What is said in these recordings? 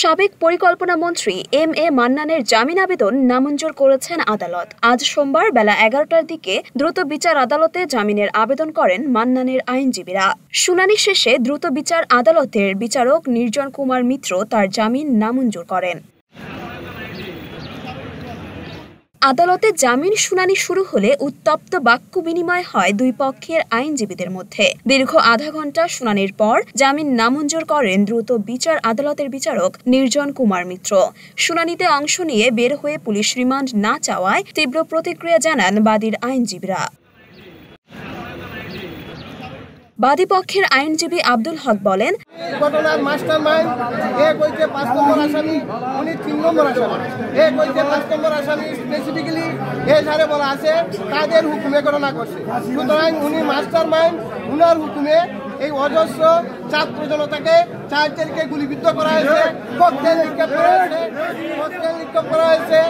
সাবেক পরিকল্পনা মন্ত্রী এম এ মান্নানের জামিন আবেদন নামঞ্জুর করেছেন আদালত। আজ সোমবার বেলা 11টার দিকে দ্রুত বিচার আদালতে জামিনের আবেদন করেন মান্নানের আইনজীবীরা। শুনানি শেষে দ্রুত বিচার আদালতের বিচারক নির্জন কুমার মিত্র তার জামিন নামঞ্জুর করেন। আদালতে জামিন শুনানি শুরু হলে উত্তপ্ত বাক্য বিনিময় হয় দুই পক্ষের আইনজীবীদের মধ্যে। দীর্ঘ আধা ঘন্টা শুনানির পর জামিন নামঞ্জুর করেন দ্রুত বিচার আদালতের বিচারক নির্জন কুমার মিত্র। শুনানিতে অংশ নিয়ে বের হয়ে পুলিশ রিমান্ড না চাওয়ায় তীব্র প্রতিক্রিয়া জানান বাদীর আইনজীবীরা। বাদীপক্ষের আইনজীবী আব্দুল হক বলেন, ঘটনার মাস্টারমাইন্ড এক হইছে 5 নম্বর আসামি, উনি 3 নম্বর আসামি। এক হইছে 5 নম্বর আসামি, স্পেসিফিক্যালি এই ধারে বলা আছে তাদের হুকুমে ঘটনা করছে। সুতরাং উনি মাস্টারমাইন্ড, উনার হুকুমে এই অজস্র ছাত্র জনতাকে 4 তারিখে গুলিবিদ্ধ করা হয়েছে, ককটেল নিক্ষেপ করা হয়েছে,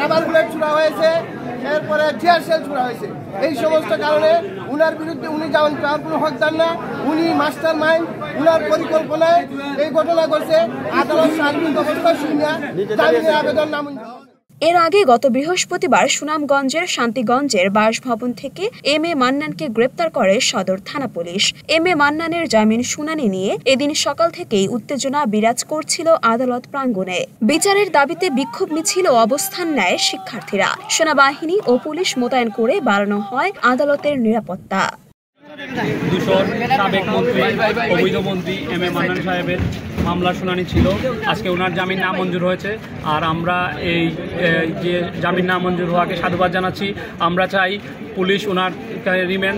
রাবার বুলেট ছোড়া হয়েছে, এরপরে টিয়ার সেল ছোড়া হয়েছে। এই সমস্ত কারণে উনার বিরুদ্ধে উনি যেমন কোনো হকদার না, উনি মাস্টার মাইন্ড, উনার পরিকল্পনায় এই ঘটনা করছে। আদালত সার্বিক অবস্থা শুনিয়া জামিনের আবেদন নামঞ্জুর। এর আগে গত বৃহস্পতিবার সুনামগঞ্জের শান্তিগঞ্জের বাসভবন থেকে এম এ মান্নানকে গ্রেপ্তার করে সদর থানা পুলিশ। এম এ মান্নানের জামিন শুনানি নিয়ে এদিন সকাল থেকেই উত্তেজনা বিরাজ করছিল আদালত প্রাঙ্গণে। বিচারের দাবিতে বিক্ষোভ মিছিল ও অবস্থান নেয় শিক্ষার্থীরা। সেনাবাহিনী ও পুলিশ মোতায়েন করে বাড়ানো হয় আদালতের নিরাপত্তা। সাবেক মন্ত্রী অবৈধ মন্ত্রী এম এ মান্নান সাহেবের মামলার শুনানি ছিল। আজকে ওনার জামিন নামঞ্জুর হয়েছে। আর আমরা এই যে জামিন নামঞ্জুর হওয়াকে সাধুবাদ জানাচ্ছি। আমরা চাই পুলিশ ওনার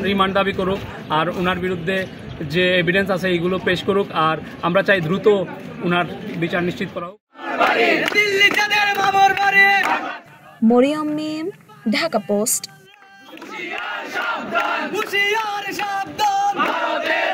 রিমান্ড দাবি করুক, আর ওনার বিরুদ্ধে যে এভিডেন্স আছে এইগুলো পেশ করুক। আর আমরা চাই দ্রুত ওনার বিচার নিশ্চিত করা হোক। মরিয়ম মিম, ঢাকা পোস্ট। হুঁশিয়ার সাবধান, ভারতের